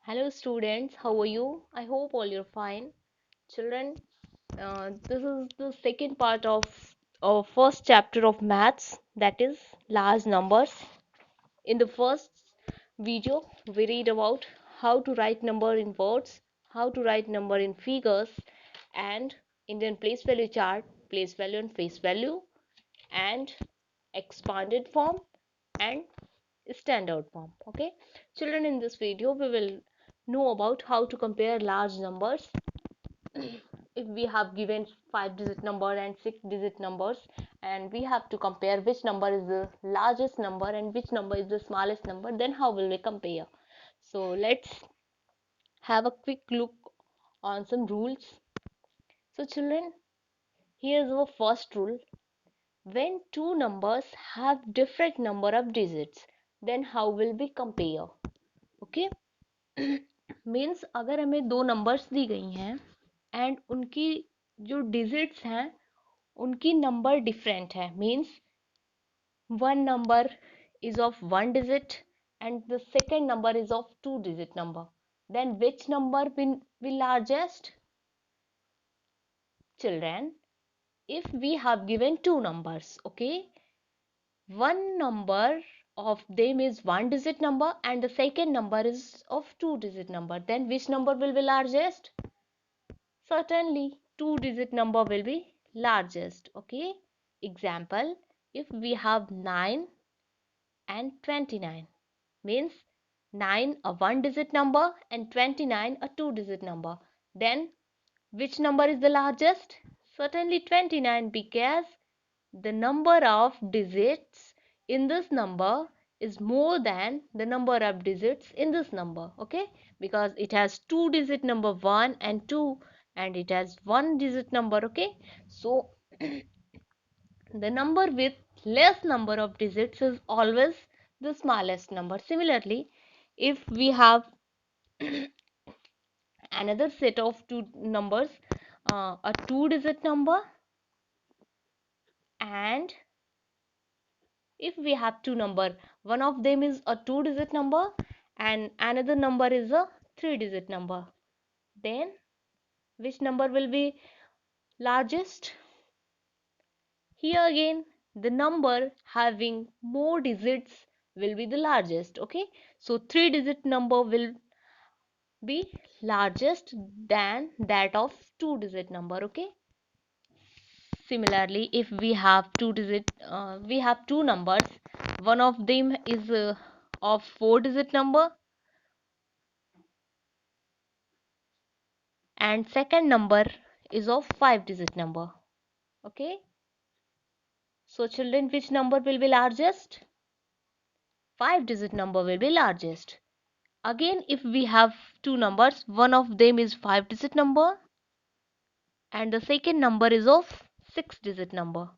Hello students, how are you? I hope all you're fine. Children, this is the second part of our first chapter of maths, that is large numbers. In the first video, we read about how to write number in words, how to write number in figures, and Indian place value chart, place value and face value, and expanded form and standard form. Okay, children, in this video we will know about how to compare large numbers. If we have given 5-digit number and 6-digit numbers, and we have to compare which number is the largest number and which number is the smallest number, then how will we compare? So let's have a quick look on some rules. So children, here's our first rule. When two numbers have different number of digits, then how will we compare? Okay. Means अगर हमें दो numbers दी गई हैं and उनकी जो digits हैं उनकी number different है, means one number is of one digit and the second number is of two digit number, then which number will largest? Children, if we have given two numbers, okay, one number of them is one digit number and the second number is of two digit number, then which number will be largest? Certainly, two-digit number will be largest. Okay. Example, if we have 9 and 29, means 9 a one-digit number and 29 a two-digit number. Then which number is the largest? Certainly 29, because the number of digits in this number is more than the number of digits in this number. Okay, because it has two digit number 1 and 2 and it has one digit number. Okay, so the number with less number of digits is always the smallest number. Similarly, if we have another set of two numbers, a two digit number, and if we have two number, one of them is a two digit number and another number is a three digit number, then which number will be largest? Here again, the number having more digits will be the largest. Okay, so three digit number will be largest than that of two digit number. Okay, similarly, if we have we have two numbers, one of them is of four digit number and second number is of five digit number. Okay, so children, which number will be largest? Five digit number will be largest. Again, if we have two numbers, one of them is five digit number and the second number is of six digit number.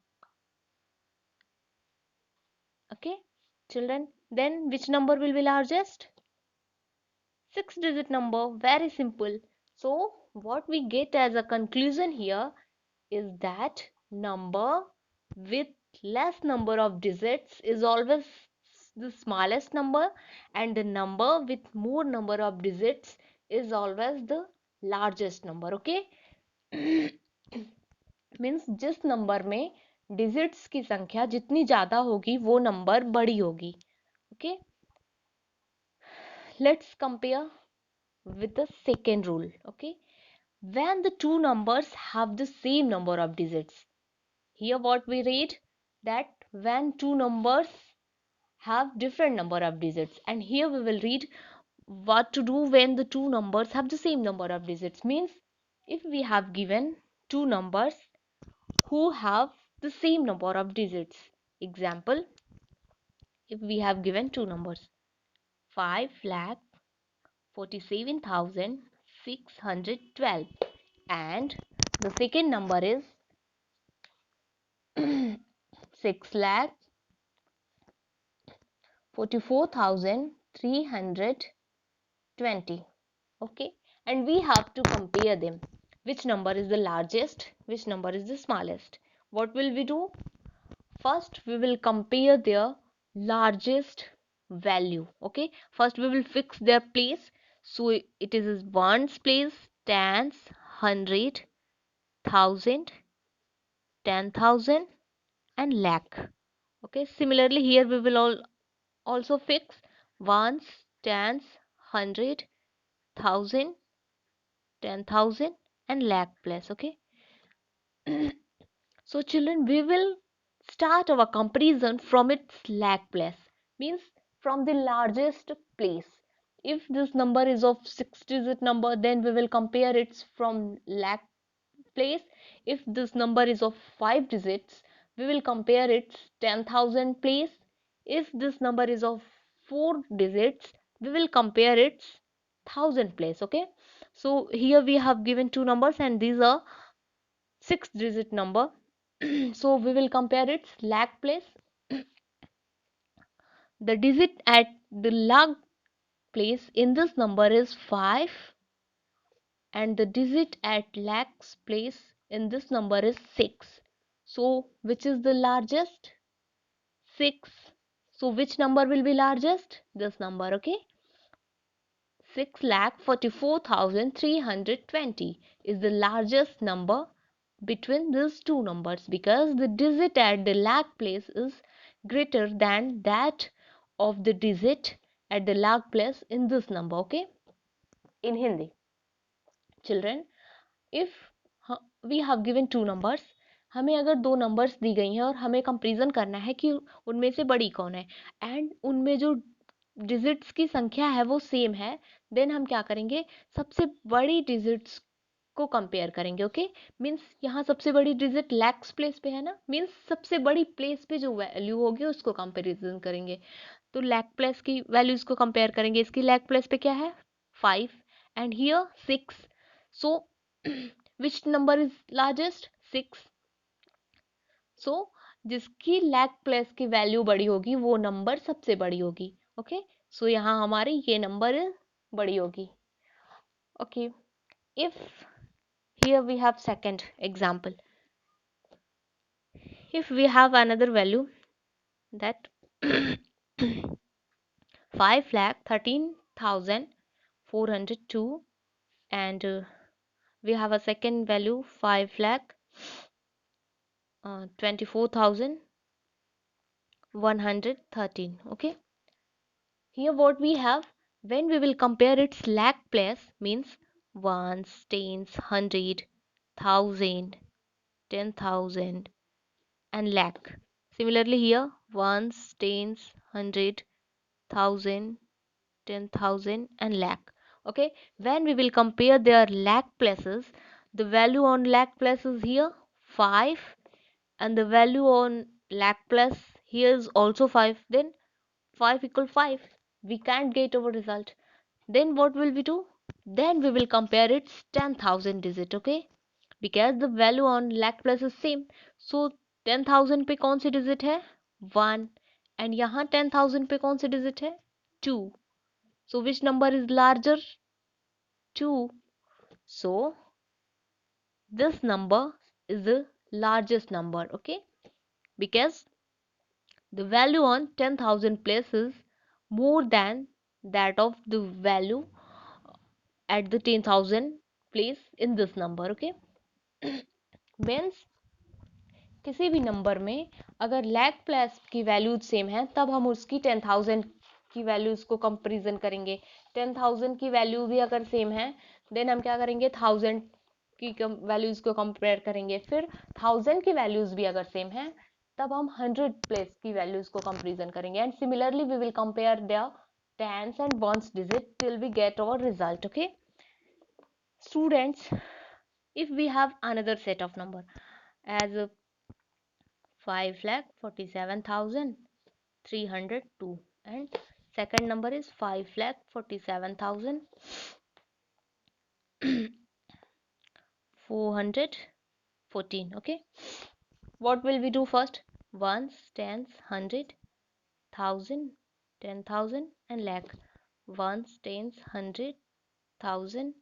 Okay, children, then which number will be largest? Six digit number. Very simple. So what we get as a conclusion here is that number with less number of digits is always the smallest number and the number with more number of digits is always the largest number. Okay. Means जिस number में digits की संख्या जितनी ज्यादा होगी वो number बड़ी होगी. Okay, let's compare with the second rule. Okay, when the two numbers have the same number of digits, here what we read, that when two numbers have different number of digits, and here we will read what to do when the two numbers have the same number of digits. Means if we have given two numbers who have the same number of digits, example, if we have given two numbers 5,47,612 and the second number is 6,44,320. Okay, and we have to compare them, which number is the largest, which number is the smallest. What will we do? First we will compare their largest value. Okay, first we will fix their place. So it is ones place, tens, hundred, thousand, 10,000 and lakh. Okay, similarly here we will also fix ones, tens, hundred, thousand, 10,000 and lakh place. Okay. So children, we will start our comparison from its lakh place, means from the largest place. If this number is of 6-digit number, then we will compare it from lakh place. If this number is of 5 digits, we will compare its 10,000 place. If this number is of 4 digits, we will compare its 1000 place. Okay, so here we have given two numbers and these are 6-digit number. So we will compare its lakh place. The digit at the lakh place in this number is 5 and the digit at lakhs place in this number is 6. So which is the largest? 6. So which number will be largest? This number. Okay, 6,44,320 is the largest number between these two numbers because the digit at the lakh place is greater than that of the digit at the lakh place in this number. Okay, in Hindi, children, if we have given two numbers, हमें अगर दो numbers दी गई हैं और हमें comparison करना है कि उनमें से बड़ी कौन है एंड उनमें जो डिजिट्स की संख्या है वो सेम है, देन हम क्या करेंगे, सबसे बड़ी डिजिट्स को कंपेयर करेंगे. ओके, मीन्स यहाँ सबसे बड़ी डिजिट लैक्स प्लेस पे है ना, मीन्स सबसे बड़ी प्लेस पे जो वैल्यू होगी उसको कंपेरिजन करेंगे. तो लैक प्लेस की वैल्यूज को कंपेयर करेंगे. इसकी लैक प्लेस पे क्या है? 5 and here 6. So which number is largest? 6. सो जिसकी लैक प्लेस की वैल्यू बड़ी होगी वो नंबर सबसे बड़ी होगी. ओके, सो यहाँ हमारी ये नंबर बड़ी होगी. Okay, if here we have second example, if we have another value that 5,13,402 and we have a second value 5,24,113. Okay, here what we have, when we will compare its lakh place, means ones, tens, hundred, thousand, 10,000 and lakh. Similarly here ones, tens, hundred, thousand, 10,000 and lakh. Okay, when we will compare their lakh places, the value on lakh place is here 5 and the value on lakh place here is also 5. Then 5 equal 5. We can't get our result. Then what will we do? Then we will compare its 10,000 digit. Okay, because the value on lakh plus is same. So 10,000 पे कौन सी digit है? 1 and यहाँ 10,000 पे कौन सी digit है? 2. So which number is larger? 2. So this number is the largest number. Okay, because the value on 10,000 place is more than that of the value at the 10,000 place in this number. Okay, means किसी भी number में अगर lack plus की values same है तब हम उसकी 10,000 की वैल्यूज को कंपेरिजन करेंगे. 10,000 की वैल्यू भी अगर सेम है देन हम क्या करेंगे, 1000 की वैल्यूज को कंपेयर करेंगे. फिर 1000 की वैल्यूज भी अगर सेम है तब हम 100 प्लेस की वैल्यूज को कंपेरिजन करेंगे. And similarly we will compare the tens and ones digit till we get our result. Okay, students, if we have another set of number as 5,47,302 and second number is 5,47,414. Okay, what will we do first? Ones, tens, hundred, thousand, 10,000 and lakh. Ones, tens, hundred, thousand,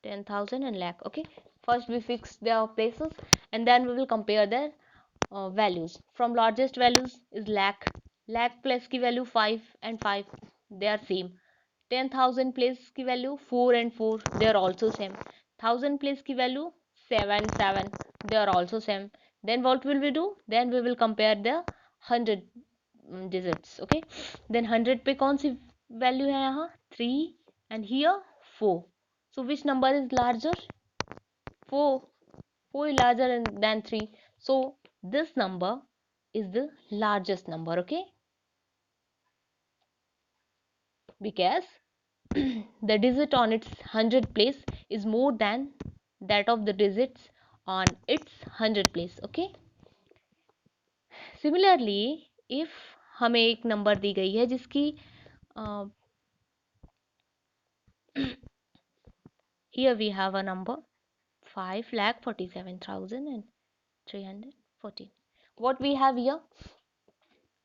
10,000 and lakh. Okay, first we fix their places and then we will compare their values. From largest values is lakh. Lakh plus की value 5 and 5 they are same. 10,000 place की value 4 and 4, they are also same. 1000 place की value 7 7, they are also same. Then what will we do? Then we will compare the 100 digits. Okay, then 100 पे कौन सी value है यहाँ 3 and here 4. So which number is larger? 4. 4 is larger than 3. So this number is the largest number. Okay, because the digit on its 100 place is more than that of the digits on its 100 place. Okay, similarly if हमें एक number दी गई है जिसकी here we have a number 5,47,314. What we have here?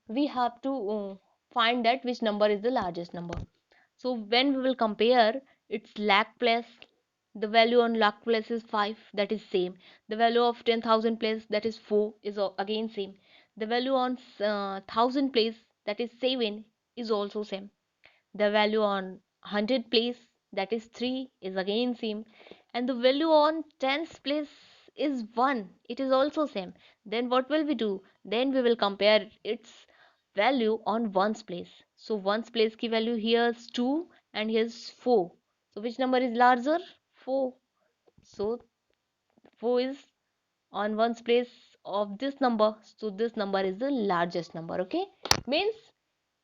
We have to find that which number is the largest number. So when we will compare its lakh place, the value on lakh place is 5, that is same. The value of 10,000 place, that is 4, is again same. The value on 1000 place, that is 7, is also same. The value on 100 place, that is 3, is again same. And the value on tens place is 1, it is also same. Then what will we do? Then we will compare its value on ones place. So ones place की value here is 2 and here is 4. So which number is larger? 4. So 4 is on ones place of this number. So this number is the largest number. Okay, means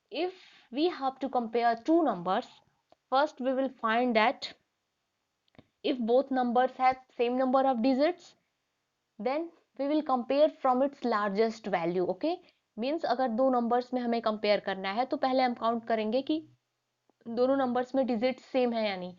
if we have to compare two numbers, first we will find that if both numbers have same number of digits, then we will compare from its largest value. Okay, means अगर दो numbers में हमें compare करना है तो पहले हम count करेंगे कि दोनों numbers में digits same है या नहीं.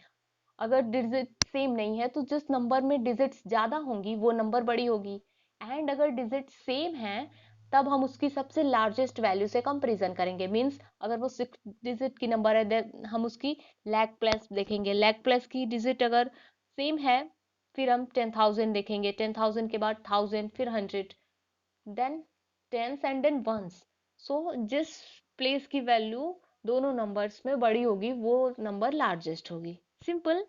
अगर digit same नहीं है तो जिस number में digits ज़्यादा होंगी वो number बड़ी होगी, and अगर digits same है तब हम उसकी सबसे लार्जेस्ट वैल्यू से कंपेरिजन करेंगे. मींस अगर वो 6 डिजिट की नंबर है देन हम उसकी लैक प्लस देखेंगे. लैक प्लस की डिजिट अगर सेम है फिर हम 10,000 देखेंगे. 10,000 के बाद 1000 फिर 100 then tens and then ones. So जिस प्लेस की वैल्यू दोनों नंबर्स में बड़ी होगी वो नंबर लार्जेस्ट होगी. Simple.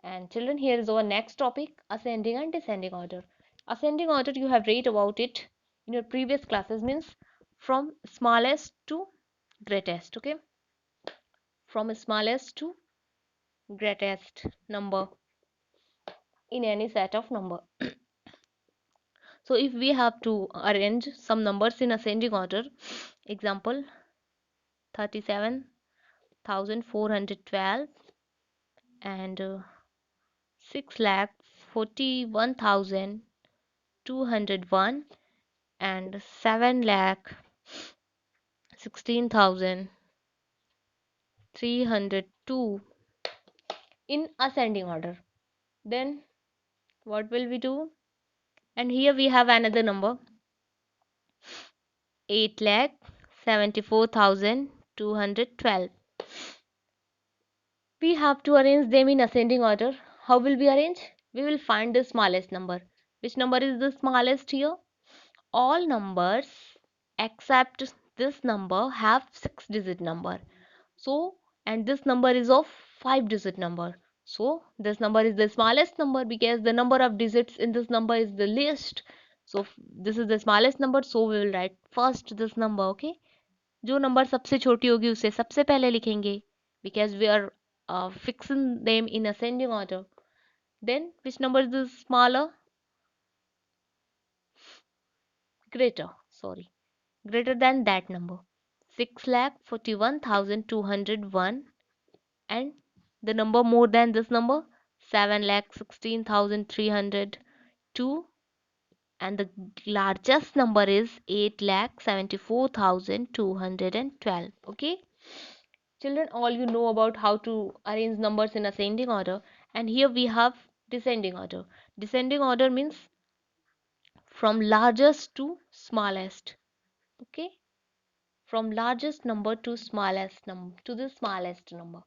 And children, here is our next topic, ascending and descending order. Ascending order, you have read about it in your previous classes, means from smallest to greatest. Okay, from smallest to greatest number in any set of number. So if we have to arrange some numbers in ascending order, example 37,412 and 6,41,201 and 7,16,302 in ascending order, then what will we do? And here we have another number 8,74,212. We have to arrange them in ascending order. How will we arrange? We will find the smallest number. Which number is the smallest here? All numbers except this number have 6 digit number. So, and this number is of 5 digit number. So this number is the smallest number because the number of digits in this number is the least. So this is the smallest number, so we will write first this number. Okay, जो number सबसे छोटी होगी उसे सबसे पहले लिखेंगे because we are fixing them in ascending order. Then which number is the smaller? Greater than that number, 6,41,201, and the number more than this number, 7,16,302, and the largest number is 8,74,212. Okay, children, all you know about how to arrange numbers in ascending order, and here we have descending order. Descending order means from largest to smallest. Okay, from largest number to smallest number to the smallest number.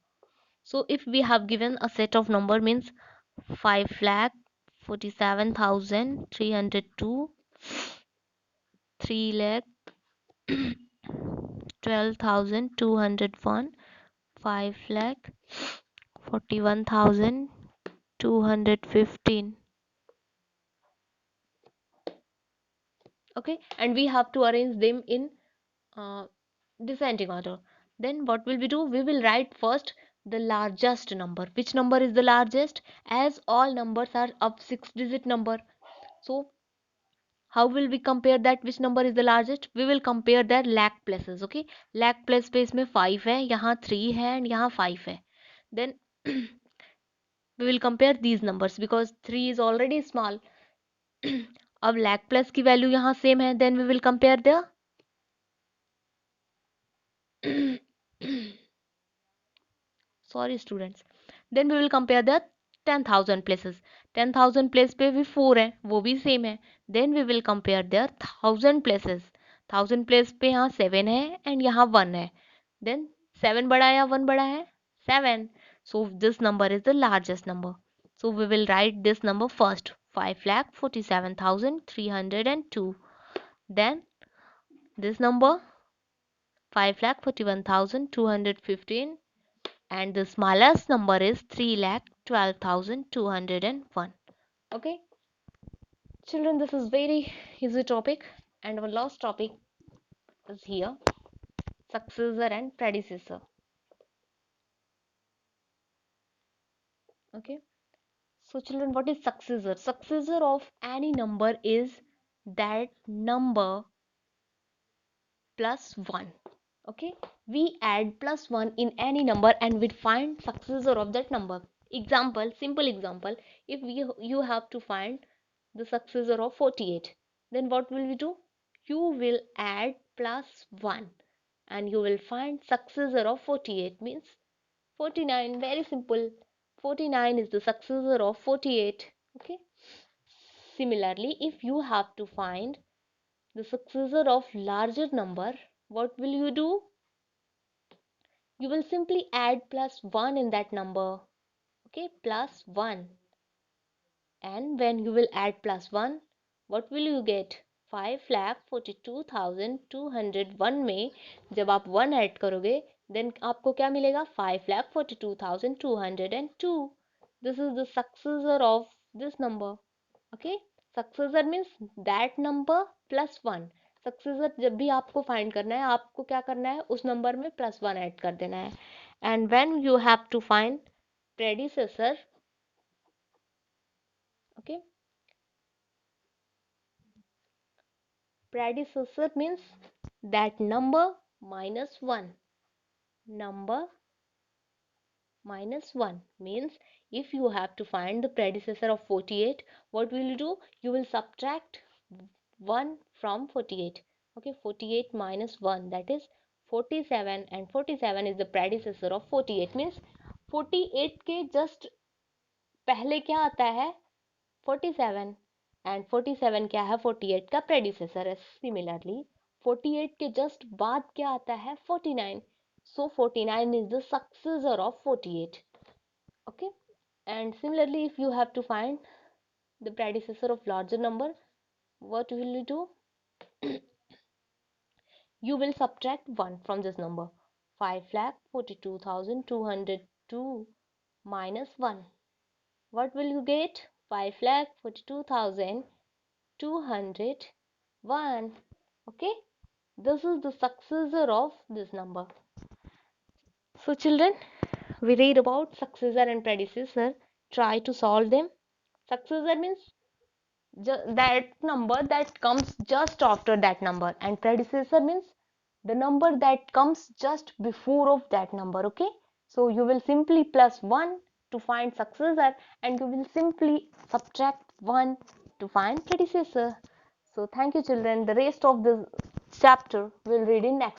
So if we have given a set of number means 5,47,302, 3,12,201, 5,41,215. Okay, and we have to arrange them in uh, descending order. Then what will we do? We will write first the largest number. Which number is the largest? As all numbers are up 6-digit number, so how will we compare that which number is the largest? We will compare their lakh places. Okay, lakh place पे इसमें 5 है, यहाँ 3 है and यहाँ 5 है. Then we will compare these numbers because 3 is already small. अब lakh plus की value यहाँ सेम है. Then we will compare the sorry students, then we will compare the 10,000 places. 10,000 place पे भी 4 है, वो भी सेम है. Then we will compare their 1,000 places. 1,000 place पे यहाँ 7 है and यहाँ 1 है. Then 7 बड़ा है या 1 बड़ा है? 7. So this number is the largest number. So we will write this number first. 5,47,302. Then this number 5,41,215, and the smallest number is 3,12,201. Okay, children, this is very easy topic, and our last topic is here: successor and predecessor. Okay, so children, what is successor? Successor of any number is that number plus 1. Okay, we add plus 1 in any number and we find successor of that number. Example, simple example, if you have to find the successor of 48, then what will we do? You will add plus 1 and you will find successor of 48 means 49. Very simple, 49 is the successor of 48. Okay, similarly, if you have to find the successor of larger number, what will you do? You will simply add plus 1 in that number. Okay, plus 1. And when you will add plus 1, what will you get? 5,42,201 में जब आप 1 add करोगे then आपको क्या मिलेगा? 5,42,202. This is the successor of this number. Okay, successor means that number plus 1. Successor जब भी आपको फाइंड करना है, आपको क्या करना है? उस नंबर में प्लस 1 ऐड कर देना है. And when you have to find predecessor, okay, predecessor means that number minus 1. Number minus 1 means if you have to find the predecessor of 48, what will you do? You will subtract 1 from 48. Okay, 48 minus 1, that is 47, and 47 is the predecessor of 48 means 48 के just पहले क्या आता है? 47, and 47 क्या है? 48 का predecessor है. Similarly 48 के just बाद क्या आता है? 49. So 49 is the successor of 48. Okay, and similarly if you have to find the predecessor of larger number, what will you do? You will subtract 1 from this number. 5,42,202 minus 1. What will you get? 5,42,201. Okay, this is the successor of this number. So children, we read about successor and predecessor. Try to solve them. Successor means that number that comes just after that number, and predecessor means the number that comes just before of that number. Okay, so you will simply plus 1 to find successor and you will simply subtract 1 to find predecessor. So thank you children, the rest of the chapter we'll read in next